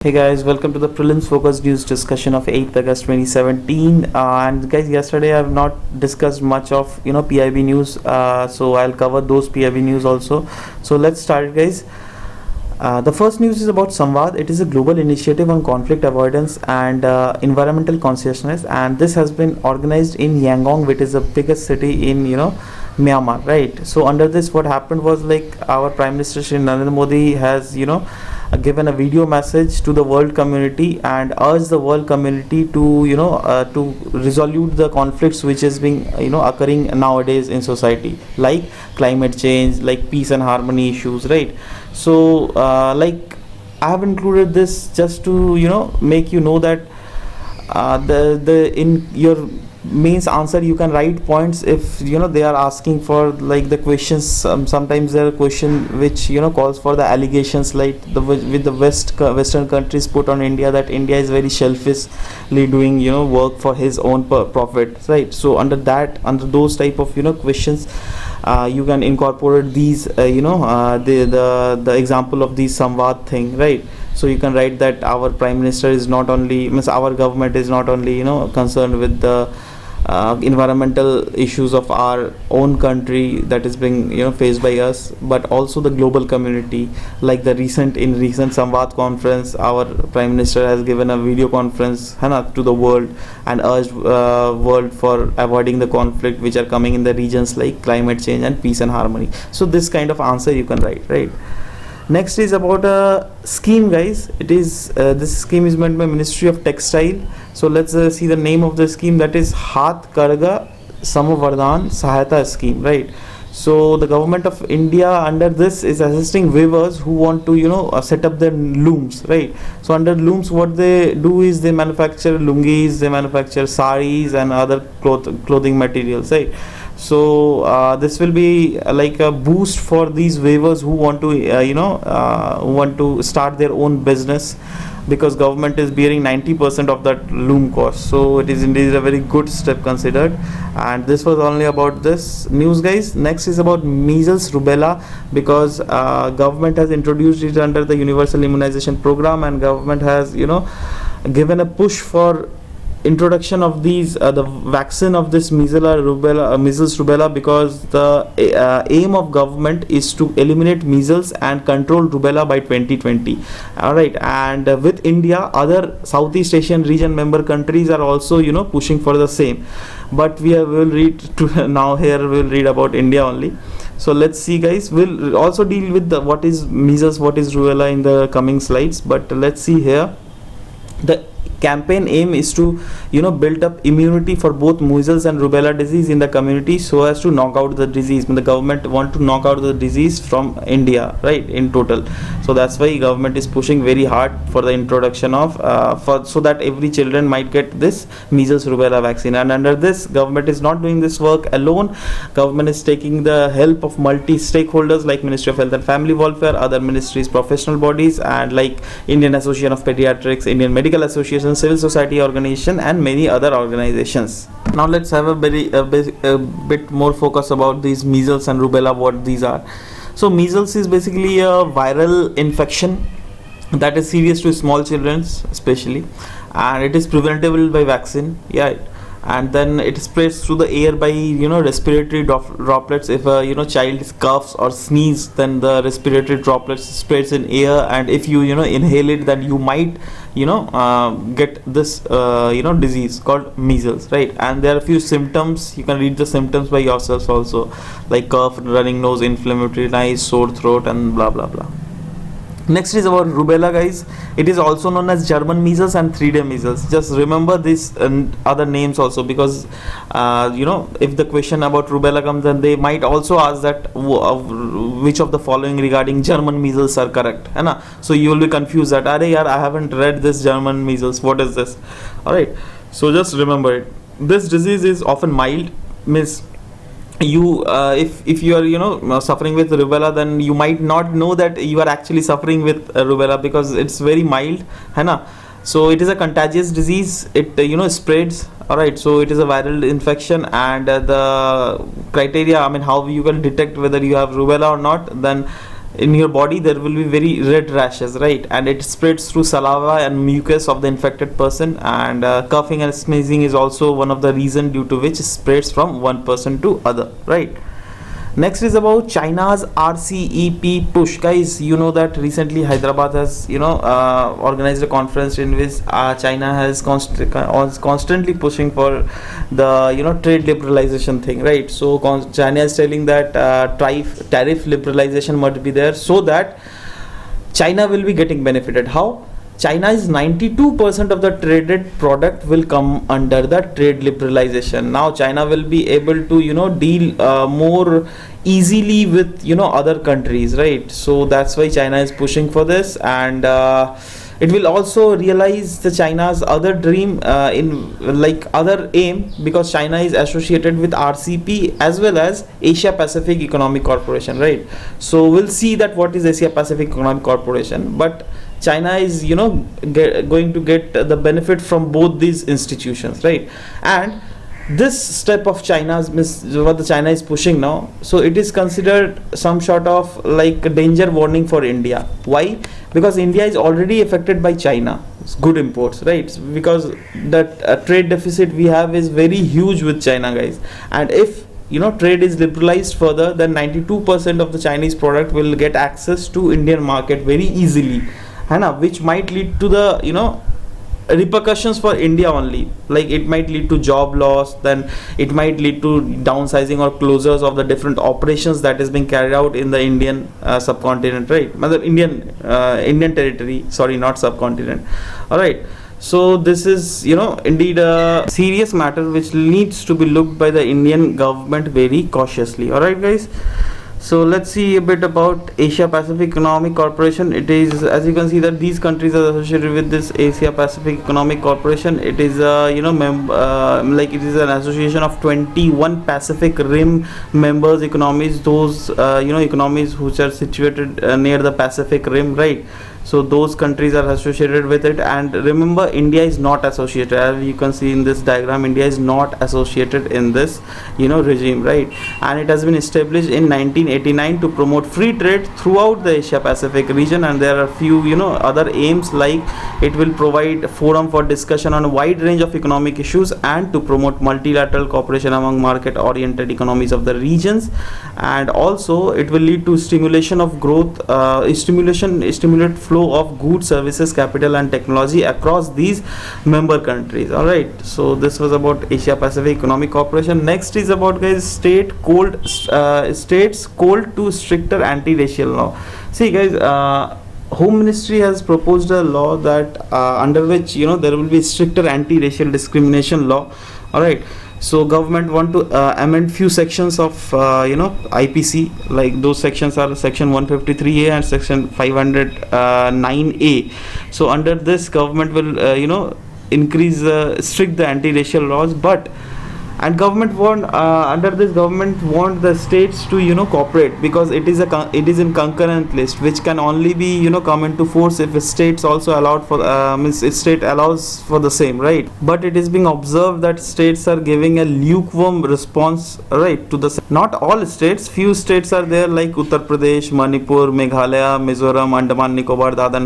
Hey guys, welcome to the Prelims Focus News discussion of 8th August 2017. And guys, yesterday I have not discussed much of PIB news, so I'll cover those PIB news also. So let's start, guys. The first news is about Sambad. It is a global initiative on conflict avoidance and environmental consciousness, and this has been organized in Yangon, which is the biggest city in Myanmar, right? So under this, what happened was like our Prime Minister Shri Narendra Modi has given a video message to the world community and urged the world community to resolve the conflicts which is being occurring nowadays in society, like climate change, like peace and harmony issues, right? So like I have included this just to make you know that the in your means answer you can write points if they are asking for like the questions. Sometimes there are question which calls for the allegations, like with the western countries put on India, that India is very selfishly doing work for his own profit, right? So under those type of questions, you can incorporate these the example of the Samvad thing, right? So you can write that our prime minister is not only our government is not only concerned with the environmental issues of our own country that is being faced by us, but also the global community. Like the recent Sambad conference, our prime minister has given a video conference to the world and urged world for avoiding the conflict which are coming in the regions like climate change and peace and harmony. So this kind of answer you can write, right? Next is about a scheme, guys. It is this scheme is meant by Ministry of Textile. So let's see the name of the scheme. That is Hathkargha Samvardhan Sahayata scheme, right? So the government of India under this is assisting weavers who want to set up their looms, right? So under looms, what they do is they manufacture lungis, they manufacture saris and other clothing materials, right? So this will be like a boost for these weavers who want to who want to start their own business, because government is bearing 90% of that loom cost. So it is indeed a very good step considered. And this was only about this news, guys. Next is about measles rubella, because government has introduced it under the universal immunization program, and government has given a push for introduction of these the vaccine of this measles rubella, because the aim of government is to eliminate measles and control rubella by 2020. All right, and with India, other Southeast Asian region member countries are also pushing for the same, but will read to now here we'll read about India only. So let's see, guys. We'll also deal with the what is measles, what is rubella in the coming slides, but let's see here. The campaign aim is to build up immunity for both measles and rubella disease in the community, so as to knock out the disease. The government want to knock out the disease from India, right, in total. So that's why government is pushing very hard for the introduction of so that every children might get this measles rubella vaccine. And under this, government is not doing this work alone. Government is taking the help of multi stakeholders like Ministry of Health and Family Welfare, other ministries, professional bodies, and like Indian Association of Pediatrics, Indian Medical Association, civil society organization, and many other organizations. Now let's have a bit more focus about these measles and rubella, what these are. So measles is basically a viral infection that is serious to small children especially, and it is preventable by vaccine, yeah. And then it spreads through the air by respiratory droplets. If a child coughs or sneeze, then the respiratory droplets spreads in air, and if you inhale it, then you might get this disease called measles, right? And there are a few symptoms. You can read the symptoms by yourselves also, like cough, running nose, inflammatory eyes, sore throat, and blah blah blah. Next is about rubella, guys. It is also known as German measles and 3-day measles. Just remember these other names also, because if the question about rubella comes, then they might also ask that which of the following regarding German measles are correct, so you will be confused that I haven't read this German measles, what is this? All right, so just remember it. This disease is often mild, means you if you are suffering with rubella, then you might not know that you are actually suffering with rubella, because it's very mild, so it is a contagious disease. It spreads. All right, so it is a viral infection, and the criteria, how you can detect whether you have rubella or not, then in your body there will be very red rashes, right? And it spreads through saliva and mucus of the infected person, and coughing and sneezing is also one of the reason due to which it spreads from one person to other, right? Next is about China's RCEP push. Guys, you know that recently Hyderabad has, organized a conference in which China has constantly pushing for the, trade liberalization thing, right? So China is telling that tariff liberalization must be there so that China will be getting benefited. How? China's 92% of the traded product will come under the trade liberalization. Now China will be able to deal more easily with other countries, right? So that's why China is pushing for this, and it will also realize the China's other dream other aim, because China is associated with RCEP as well as Asia Pacific Economic Corporation, right? So we'll see that what is Asia Pacific Economic Corporation, but China is going to get the benefit from both these institutions, right? And this step of China's what the China is pushing now, so it is considered some sort of like a danger warning for India. Why? Because India is already affected by China's good imports, right? Because that trade deficit we have is very huge with China, guys. And if trade is liberalized further, then 92% of the Chinese product will get access to Indian market very easily, which might lead to the repercussions for India only. Like it might lead to job loss, then it might lead to downsizing or closures of the different operations that is being carried out in the Indian subcontinent, right? Indian territory, sorry, not subcontinent. All right. So this is indeed a serious matter which needs to be looked by the Indian government very cautiously. All right, guys. So let's see a bit about Asia Pacific Economic Corporation. It is, as you can see, that these countries are associated with this Asia Pacific Economic Corporation. It is it is an association of 21 Pacific Rim members economies. Those economies which are situated near the Pacific Rim, right? So those countries are associated with it. And remember, India is not associated. As you can see in this diagram, India is not associated in this regime, right? And it has been established in 1989 to promote free trade throughout the Asia Pacific region. And there are few other aims, like it will provide forum for discussion on a wide range of economic issues and to promote multilateral cooperation among market oriented economies of the regions. And also it will lead to stimulation of growth, stimulate flow of goods, services, capital and technology across these member countries. All right, so this was about Asia Pacific Economic Corporation. Next is about, guys, states called to stricter anti-racial law. See, guys, Home Ministry has proposed a law that under which there will be stricter anti-racial discrimination law. All right. So government want to amend few sections of IPC, like those sections are section 153A and section 509A. So under this, government will increase strict the anti-racial laws, and government under this government want the states to cooperate, because it is in concurrent list, which can only be come into force if states also allowed for if state allows for the same, right? But it is being observed that states are giving a lukewarm response, right, to the not all states. Few states are there like Uttar Pradesh, Manipur, Meghalaya, Mizoram, Andaman Nicobar, Dadar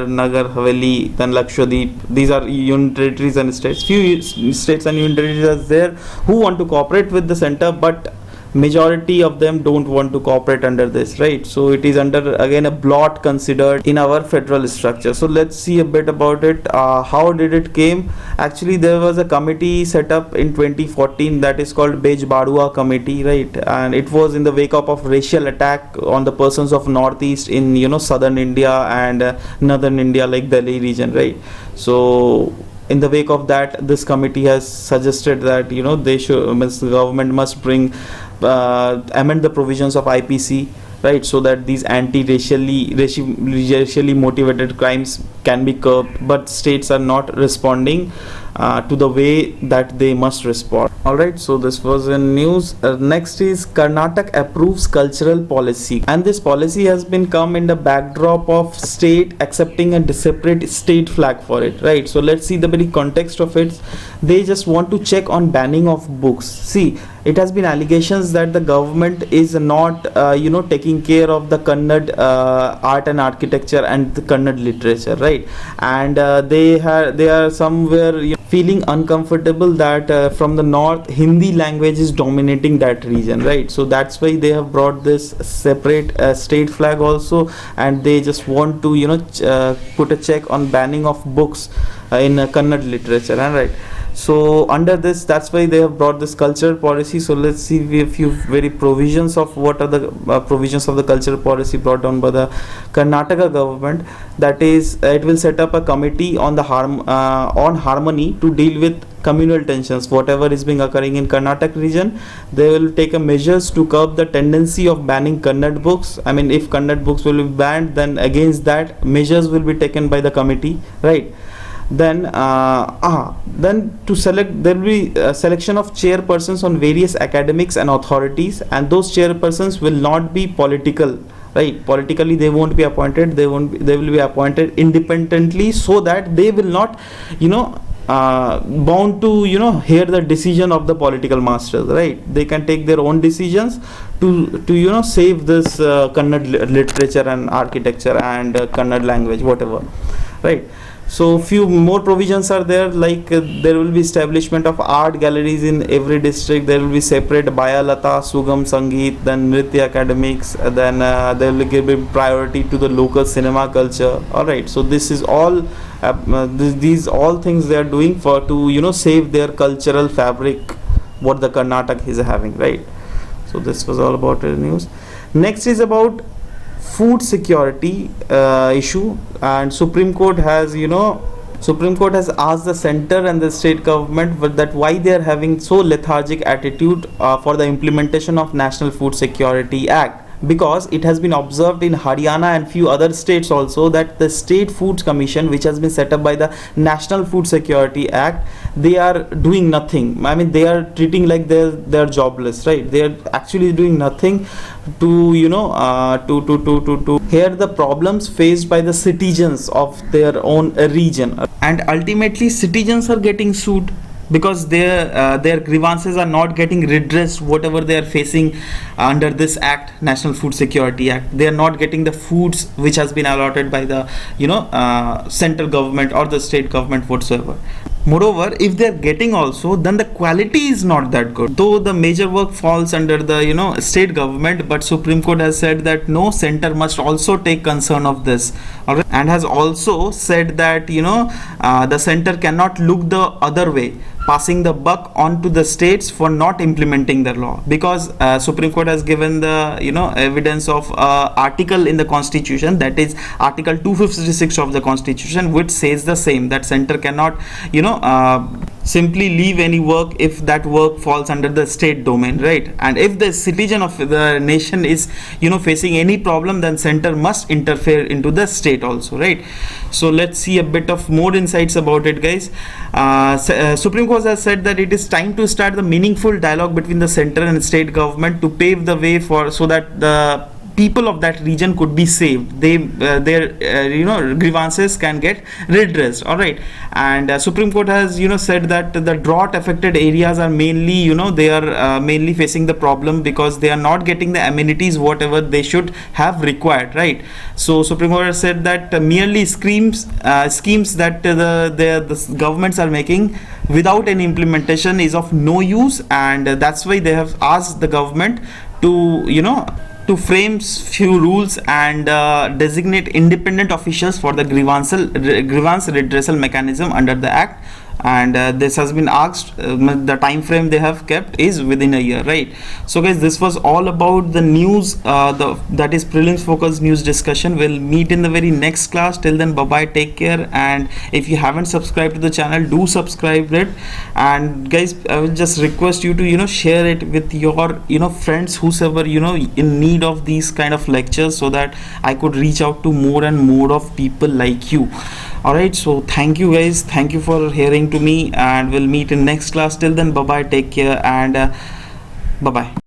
Nagar Haveli, then Lakshadweep. These are union territories and states. Few states and union territories there who want to cooperate with the center, but majority of them don't want to cooperate under this, right? So it is under again a blot considered in our federal structure. So let's see a bit about it. How did it came? Actually, there was a committee set up in 2014 that is called Bej Badua Committee, right? And it was in the wake up of racial attack on the persons of Northeast in southern India and northern India, like Delhi region, right? So in the wake of that, this committee has suggested that they should, the government must amend the provisions of IPC, right, so that these racially motivated crimes can be curbed. But states are not responding to the way that they must respond. Alright, so this was in news. Next is Karnataka approves cultural policy, and this policy has been come in the backdrop of state accepting a separate state flag for it, right? So let's see the very context of it. They just want to check on banning of books. See, it has been allegations that the government is not taking care of the Kannada art and architecture and the Kannada literature, right? And they are somewhere feeling uncomfortable that from the north Hindi language is dominating that region, right? So that's why they have brought this separate state flag also, and they just want to put a check on banning of books in Kannada literature, right? So under this, that's why they have brought this cultural policy. So let's see a few very provisions of what are the provisions of the cultural policy brought down by the Karnataka government. That is, it will set up a committee on the harmony to deal with communal tensions, whatever is being occurring in Karnataka region. They will take a measures to curb the tendency of banning Kannada books. I mean, if Kannada books will be banned, then against that measures will be taken by the committee, right? Then to select, there will be a selection of chairpersons on various academics and authorities, and those chairpersons will not be political, right? Politically they won't be appointed, they will be appointed independently, so that they will not bound to hear the decision of the political masters, right? They can take their own decisions to save this Kannada literature and architecture and Kannada language, whatever, right? So few more provisions are there, like there will be establishment of art galleries in every district. There will be separate Bayalata, Sugam Sangeet, then Nritya academics, then there will be priority to the local cinema culture. Alright, so this is all these all things they are doing for to save their cultural fabric what the Karnataka is having, right? So this was all about the news. Next is about food security issue, and Supreme Court has asked the center and the state government that why they are having so lethargic attitude for the implementation of National Food Security Act, because it has been observed in Haryana and few other states also that the State Foods Commission, which has been set up by the National Food Security Act, they are doing nothing. I mean, they are treating like they're jobless, right? They are actually doing nothing to to hear the problems faced by the citizens of their own region, and ultimately citizens are getting sued because their grievances are not getting redressed, whatever they are facing under this act, National Food Security Act. They are not getting the foods which has been allotted by the central government or the state government whatsoever. Moreover, if they are getting also, then the quality is not that good. Though the major work falls under the state government, but Supreme Court has said that no, center must also take concern of this, alright, and has also said that the center cannot look the other way, passing the buck on to the states for not implementing the law, because Supreme Court has given the evidence of article in the Constitution, that is Article 256 of the Constitution, which says the same, that center cannot simply leave any work if that work falls under the state domain, right? And if the citizen of the nation is facing any problem, then center must interfere into the state also, right? So let's see a bit of more insights about it, guys. Supreme Court has said that it is time to start the meaningful dialogue between the center and state government to pave the way so that the people of that region could be saved. Their grievances can get redressed. All right, and Supreme Court has said that the drought affected areas are mainly they are mainly facing the problem because they are not getting the amenities whatever they should have required, right? So Supreme Court has said that merely schemes that the governments are making without any implementation is of no use, and that's why they have asked the government to frame few rules and designate independent officials for the grievance redressal mechanism under the act. And this has been asked, the time frame they have kept is within a year, right? So guys, this was all about the news, that is prelims focused news discussion. We'll meet in the very next class. Till then, bye bye, take care, and if you haven't subscribed to the channel, do subscribe it. And guys, I will just request you to share it with your friends, whosoever in need of these kind of lectures, so that I could reach out to more and more of people like you. All right, so thank you guys, thank you for hearing to me, and we'll meet in next class. Till then, bye bye, take care, and bye bye.